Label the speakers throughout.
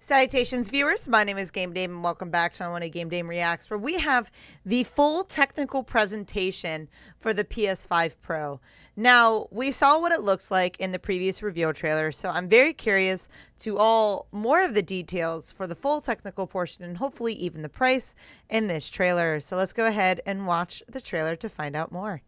Speaker 1: Salutations, viewers. My name is GameDame, and welcome back to One GameDame Reacts, where we have the full technical presentation for the PS5 Pro. Now, we saw what it looks like in the previous reveal trailer, so I'm very curious to all more of the details for the full technical portion and hopefully even the price in this trailer. So let's go ahead and watch the trailer to find out more.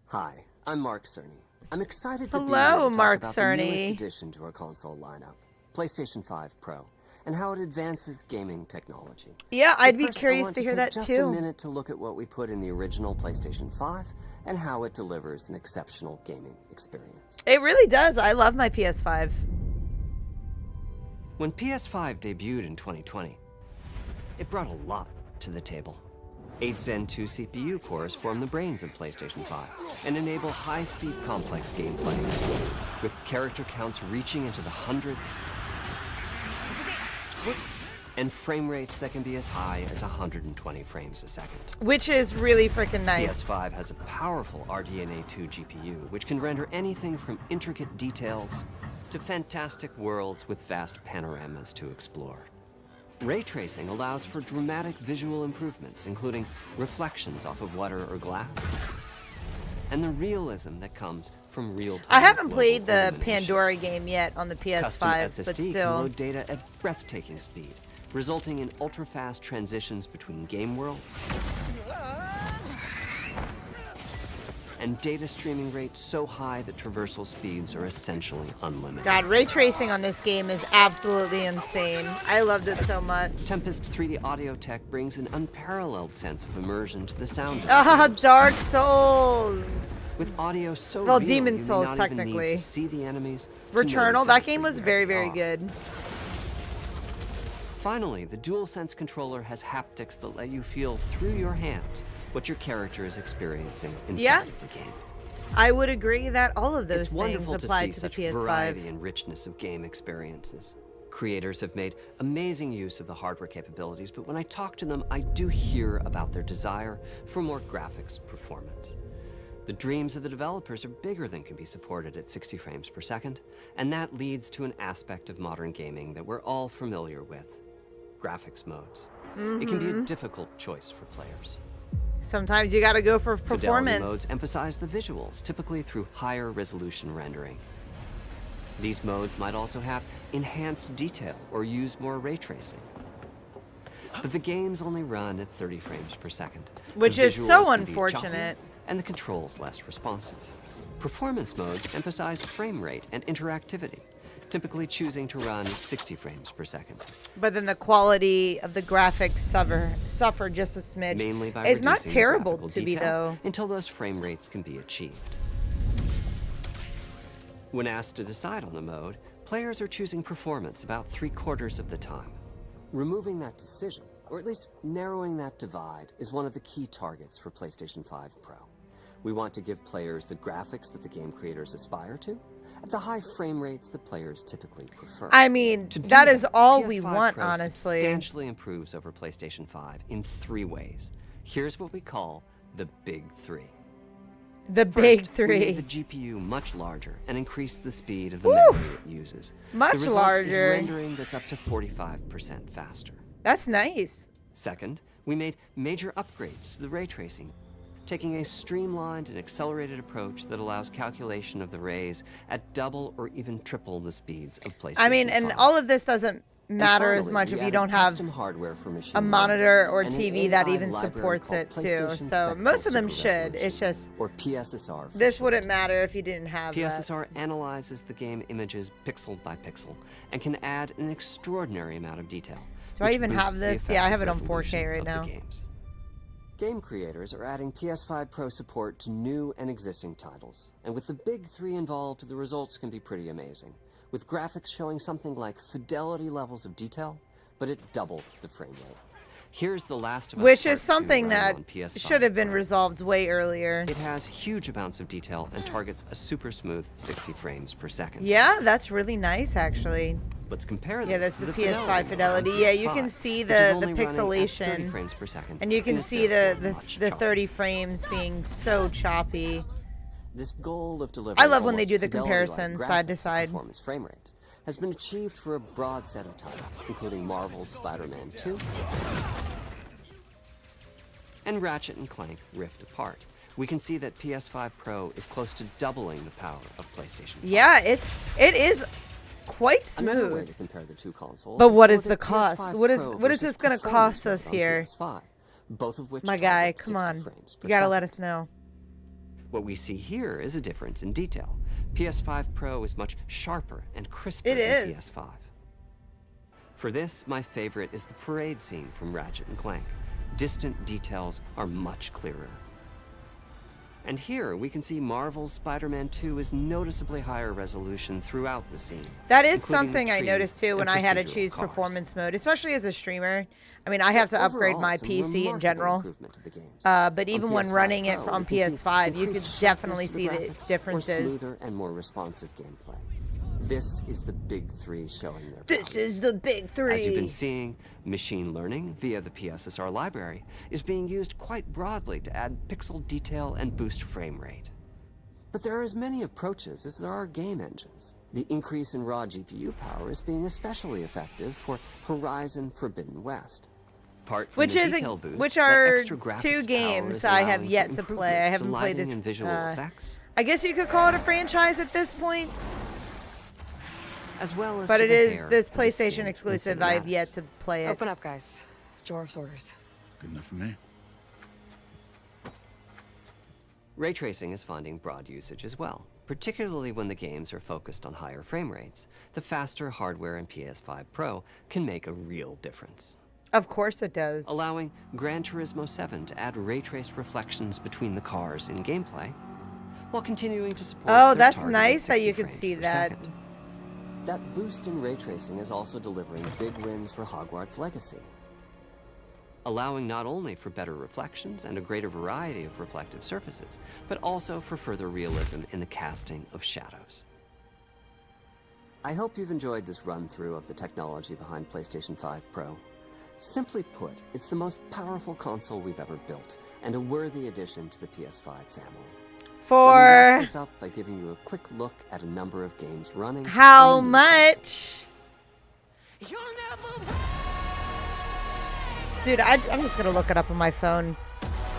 Speaker 2: Hi, I'm Mark Cerny. I'm excited to
Speaker 1: Hello,
Speaker 2: be here to
Speaker 1: Mark
Speaker 2: talk about the newest
Speaker 1: Cerny.
Speaker 2: addition to our console lineup, PlayStation 5 Pro, and how it advances gaming technology.
Speaker 1: Yeah, I'd
Speaker 2: But
Speaker 1: be
Speaker 2: first,
Speaker 1: curious to hear that
Speaker 2: just a
Speaker 1: too.
Speaker 2: minute to look at what we put in the original PlayStation 5 and how it delivers an exceptional gaming experience.
Speaker 1: It really does. I love my PS5.
Speaker 3: When PS5 debuted in 2020, it brought a lot to the table. 8 Zen 2 CPU cores form the brains of PlayStation 5 and enable high-speed, complex gameplay, with character counts reaching into the hundreds and frame rates that can be as high as 120 frames a second.
Speaker 1: Which is really freaking nice.
Speaker 3: PS5 has a powerful RDNA 2 GPU, which can render anything from intricate details to fantastic worlds with vast panoramas to explore. Ray tracing allows for dramatic visual improvements, including reflections off of water or glass, and the realism that comes from real-time.
Speaker 1: I haven't played the
Speaker 3: illumination.
Speaker 1: Pandora game yet on the
Speaker 3: Custom
Speaker 1: PS5,
Speaker 3: SSD
Speaker 1: but
Speaker 3: can
Speaker 1: still.
Speaker 3: load data at breathtaking speed, resulting in ultra-fast transitions between game worlds and data streaming rates so high that traversal speeds are essentially unlimited.
Speaker 1: God, ray tracing on this game is absolutely insane. I loved it so much.
Speaker 3: Tempest 3D audio tech brings an unparalleled sense of immersion to the sound of
Speaker 1: Ah,
Speaker 3: games.
Speaker 1: Dark Souls.
Speaker 3: With audio so
Speaker 1: Well,
Speaker 3: real,
Speaker 1: Demon's
Speaker 3: you
Speaker 1: Souls,
Speaker 3: may not even
Speaker 1: technically.
Speaker 3: need to see the enemies to know
Speaker 1: Returnal, that
Speaker 3: exactly
Speaker 1: game was
Speaker 3: where
Speaker 1: very,
Speaker 3: they
Speaker 1: very
Speaker 3: are.
Speaker 1: good.
Speaker 3: Finally, the DualSense controller has haptics that let you feel through your hands what your character is experiencing inside
Speaker 1: Yeah.
Speaker 3: of the game.
Speaker 1: I would agree that all of those
Speaker 3: It's
Speaker 1: things
Speaker 3: wonderful
Speaker 1: apply
Speaker 3: to see
Speaker 1: to the
Speaker 3: such variety
Speaker 1: PS5.
Speaker 3: and richness of game experiences. Creators have made amazing use of the hardware capabilities, but when I talk to them, I do hear about their desire for more graphics performance. The dreams of the developers are bigger than can be supported at 60 frames per second, and that leads to an aspect of modern gaming that we're all familiar with: graphics modes. It can be a difficult choice for players.
Speaker 1: Sometimes you gotta go for
Speaker 3: Fidelity
Speaker 1: performance.
Speaker 3: modes emphasize the visuals, typically through higher resolution rendering. These modes might also have enhanced detail or use more ray tracing. But the games only run at 30 frames per second.
Speaker 1: Which
Speaker 3: The
Speaker 1: is so
Speaker 3: visuals can be
Speaker 1: unfortunate.
Speaker 3: choppy, and the controls less responsive. Performance modes emphasize frame rate and interactivity, typically choosing to run at 60 frames per second.
Speaker 1: But then the quality of the graphics suffer just a smidge.
Speaker 3: Mainly by
Speaker 1: It's not
Speaker 3: reducing the
Speaker 1: terrible
Speaker 3: graphical
Speaker 1: to be,
Speaker 3: detail
Speaker 1: though.
Speaker 3: until those frame rates can be achieved. When asked to decide on a mode, players are choosing performance about 3/4 of the time.
Speaker 2: Removing that decision, or at least narrowing that divide, is one of the key targets for PlayStation 5 Pro. We want to give players the graphics that the game creators aspire to, at the high frame rates that players typically prefer.
Speaker 1: I mean,
Speaker 3: To do
Speaker 1: that is all we
Speaker 3: PS5
Speaker 1: want,
Speaker 3: Pro
Speaker 1: honestly.
Speaker 3: substantially improves over PlayStation 5 in 3 ways. Here's what we call the Big 3.
Speaker 1: The
Speaker 3: First,
Speaker 1: big
Speaker 3: we made the
Speaker 1: three.
Speaker 3: GPU much larger and increased the speed of the memory it uses.
Speaker 1: Much
Speaker 3: the result
Speaker 1: larger.
Speaker 3: is rendering that's up to 45% faster.
Speaker 1: That's nice.
Speaker 3: Second, we made major upgrades to the ray tracing, taking a streamlined and accelerated approach that allows calculation of the rays at double or even triple the speeds of PlayStation 5.
Speaker 1: I mean, and all of this doesn't
Speaker 2: And
Speaker 1: matter as
Speaker 2: finally,
Speaker 1: much
Speaker 2: we
Speaker 1: if you
Speaker 2: added
Speaker 1: don't have
Speaker 2: custom hardware for machine
Speaker 1: a
Speaker 2: learning
Speaker 1: monitor or
Speaker 2: and an
Speaker 1: TV that
Speaker 2: AI
Speaker 1: even
Speaker 2: library
Speaker 1: supports
Speaker 2: called
Speaker 1: it too.
Speaker 2: PlayStation
Speaker 1: So
Speaker 2: Spectral
Speaker 1: most of them
Speaker 2: Super
Speaker 1: should. It's
Speaker 2: Resolution,
Speaker 1: just
Speaker 2: or PSSR. for
Speaker 1: this
Speaker 2: short.
Speaker 1: wouldn't matter if you didn't have that.
Speaker 3: PSSR analyzes the game images pixel by pixel and can add an extraordinary amount of detail.
Speaker 1: Do I
Speaker 3: which
Speaker 1: even have
Speaker 3: boosts the
Speaker 1: this? Yeah, I have it on
Speaker 3: effective
Speaker 1: 4K
Speaker 3: resolution
Speaker 1: right
Speaker 3: of the
Speaker 1: now.
Speaker 3: games.
Speaker 2: Game creators are adding PS5 Pro support to new and existing titles, and with the big 3 involved, the results can be pretty amazing, with graphics showing something like fidelity levels of detail, but at double the frame rate.
Speaker 3: Here's The Last of Us
Speaker 1: Which
Speaker 3: Part
Speaker 1: is
Speaker 3: 2
Speaker 1: something
Speaker 3: running
Speaker 1: that
Speaker 3: on PS5
Speaker 1: should have been
Speaker 3: Pro.
Speaker 1: resolved way earlier.
Speaker 3: It has huge amounts of detail and targets a super smooth 60 frames per second.
Speaker 1: Yeah, that's really nice, actually.
Speaker 3: Let's compare this
Speaker 1: Yeah, that's
Speaker 3: to
Speaker 1: the
Speaker 3: fidelity
Speaker 1: PS5
Speaker 3: mode on
Speaker 1: fidelity. Yeah, you can
Speaker 3: PS5,
Speaker 1: see
Speaker 3: which is
Speaker 1: the
Speaker 3: only running at 30
Speaker 1: pixelation,
Speaker 3: frames per second,
Speaker 1: and you can
Speaker 3: is
Speaker 1: see
Speaker 3: therefore
Speaker 1: the
Speaker 3: much
Speaker 1: 30
Speaker 3: choppier.
Speaker 1: frames being so choppy.
Speaker 2: this goal of delivering
Speaker 1: I love when they
Speaker 2: almost
Speaker 1: do the
Speaker 2: fidelity-like
Speaker 1: comparisons side to
Speaker 2: graphics
Speaker 1: side.
Speaker 2: performance frame rates has been achieved for a broad set of titles, including Marvel's Spider-Man 2
Speaker 3: and Ratchet & Clank Rift Apart. We can see that PS5 Pro is close to doubling the power of PlayStation 5.
Speaker 1: Yeah, it is quite
Speaker 2: Another way
Speaker 1: smooth.
Speaker 2: to compare the two consoles
Speaker 1: But
Speaker 2: is
Speaker 1: what
Speaker 2: to
Speaker 1: is
Speaker 2: look
Speaker 1: the
Speaker 2: at
Speaker 1: cost?
Speaker 2: PS5
Speaker 1: What is
Speaker 2: Pro
Speaker 1: this
Speaker 2: versus
Speaker 1: going to
Speaker 2: performance
Speaker 1: cost us
Speaker 2: rate on
Speaker 1: here?
Speaker 2: PS5, both of which
Speaker 1: My guy,
Speaker 2: target
Speaker 1: come
Speaker 2: 60
Speaker 1: on.
Speaker 2: frames per
Speaker 1: You got to let
Speaker 2: second.
Speaker 1: us know.
Speaker 3: What we see here is a difference in detail. PS5 Pro is much sharper and crisper
Speaker 1: It
Speaker 3: than
Speaker 1: is.
Speaker 3: PS5. For this, my favorite is the parade scene from Ratchet & Clank. Distant details are much clearer. And here we can see Marvel's Spider-Man 2 is noticeably higher resolution throughout the scene.
Speaker 1: That is
Speaker 3: including the
Speaker 1: something I
Speaker 3: trees
Speaker 1: noticed too when
Speaker 3: and
Speaker 1: I had to
Speaker 3: procedural
Speaker 1: choose
Speaker 3: cars.
Speaker 1: performance mode, especially as a streamer. I mean, I have to upgrade
Speaker 2: Overall,
Speaker 1: my
Speaker 2: some
Speaker 1: PC in
Speaker 2: remarkable
Speaker 1: general.
Speaker 2: improvement to the games.
Speaker 1: But
Speaker 2: On
Speaker 1: even when
Speaker 2: PS5
Speaker 1: running it
Speaker 2: Pro,
Speaker 1: on
Speaker 2: we can see
Speaker 1: PS5, you could
Speaker 2: increased
Speaker 1: definitely
Speaker 2: sharpness to
Speaker 1: see the
Speaker 2: graphics
Speaker 1: differences.
Speaker 2: Or smoother and more responsive gameplay. This is the big three showing their
Speaker 1: This
Speaker 2: value.
Speaker 1: is the big three.
Speaker 3: As you've been seeing, machine learning via the PSSR library is being used quite broadly to add pixel detail and boost frame rate.
Speaker 2: But there are as many approaches as there are game engines. The increase in raw GPU power is being especially effective for Horizon Forbidden West.
Speaker 3: Apart from
Speaker 1: Which
Speaker 3: the
Speaker 1: is
Speaker 3: detail boost,
Speaker 1: which
Speaker 3: that
Speaker 1: are
Speaker 3: extra graphics
Speaker 1: two
Speaker 3: power
Speaker 1: games
Speaker 3: is
Speaker 1: I have
Speaker 3: allowing
Speaker 1: yet
Speaker 3: for
Speaker 1: to play. I
Speaker 3: improvements to
Speaker 1: haven't played
Speaker 3: lighting
Speaker 1: this.
Speaker 3: and visual effects,
Speaker 1: I guess you could call it a franchise at this point,
Speaker 3: as well as
Speaker 1: but
Speaker 3: to
Speaker 1: it
Speaker 3: the
Speaker 1: is
Speaker 3: hair
Speaker 1: this
Speaker 3: of the
Speaker 1: PlayStation
Speaker 3: skin and
Speaker 1: exclusive. I have yet
Speaker 3: cinematics.
Speaker 1: to play it.
Speaker 4: Open up, guys. Dwarf's orders.
Speaker 5: Good enough for me.
Speaker 3: Ray tracing is finding broad usage as well, particularly when the games are focused on higher frame rates. The faster hardware in PS5 Pro can make a real difference,
Speaker 1: Of course it does.
Speaker 3: allowing Gran Turismo 7 to add ray-traced reflections between the cars in gameplay, while continuing to support
Speaker 1: Oh,
Speaker 3: their
Speaker 1: that's
Speaker 3: targeted
Speaker 1: nice that
Speaker 3: 60
Speaker 1: you can
Speaker 3: frames
Speaker 1: see
Speaker 3: per
Speaker 1: that.
Speaker 3: second.
Speaker 2: That boost in ray tracing is also delivering big wins for Hogwarts Legacy.
Speaker 3: Allowing not only for better reflections and a greater variety of reflective surfaces, but also for further realism in the casting of shadows.
Speaker 2: I hope you've enjoyed this run-through of the technology behind PlayStation 5 Pro. Simply put, it's the most powerful console we've ever built, and a worthy addition to the PS5 family. Let me wrap
Speaker 1: For
Speaker 2: this up by giving you a quick look at a number of games running.
Speaker 1: how
Speaker 2: on the new console.
Speaker 1: much? Dude, I'm just gonna look it up on my phone.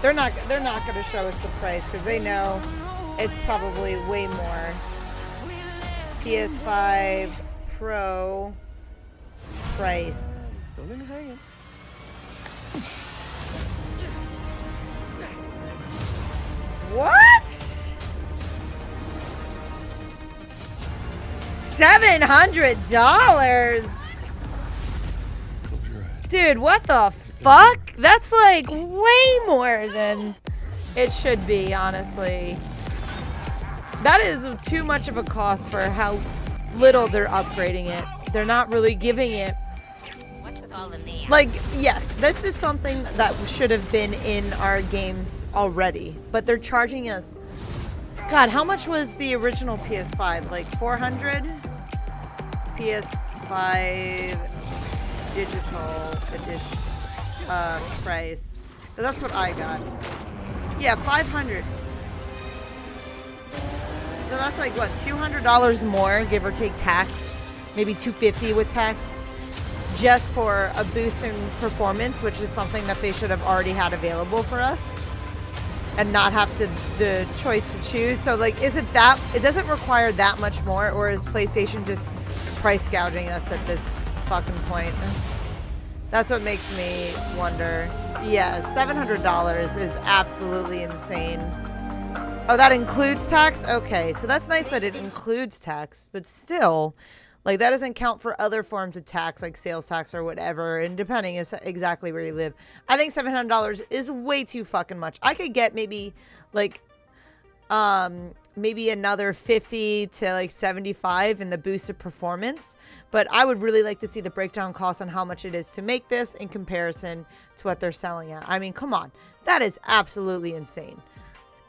Speaker 1: They're not gonna show us the price because they know it's probably way more. PS5 Pro price. What? $700?
Speaker 5: Hope you're right.
Speaker 1: Dude, what the fuck? That's like way more than it should be, honestly. That is too much of a cost for how little they're upgrading it. They're not really giving it. Like, yes, this is something that should have been in our games already, but they're charging us. God, how much was the original PS5? Like 400? PS5 digital edition price. So that's what I got. Yeah, 500. So that's like what, $200 more, give or take tax, maybe $250 with tax, just for a boost in performance, which is something that they should have already had available for us, and not have to the choice to choose. So like, is it that it doesn't require that much more, or is PlayStation just price gouging us at this fucking point? That's what makes me wonder. Yeah, $700 is absolutely insane. Oh, that includes tax? Okay, so that's nice that it includes tax, but still, like, that doesn't count for other forms of tax, like sales tax or whatever, and depending is exactly where you live. I think $700 is way too fucking much. I could get maybe, like, maybe another 50 to like 75 in the boosted performance, but I would really like to see the breakdown cost on how much it is to make this in comparison to what they're selling at. I mean, come on, that is absolutely insane.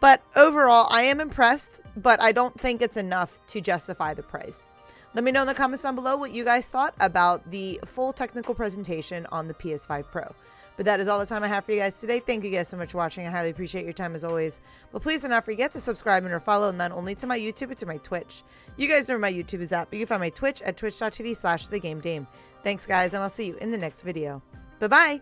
Speaker 1: But overall, I am impressed, but I don't think it's enough to justify the price. Let me know in the comments down below what you guys thought about the full technical presentation on the PS5 Pro. But that is all the time I have for you guys today. Thank you guys so much for watching. I highly appreciate your time as always. But please do not forget to subscribe and or follow not only to my YouTube, but to my Twitch. You guys know where my YouTube is at, but you can find my Twitch at twitch.tv/thegamedame. Thanks, guys, and I'll see you in the next video. Bye-bye.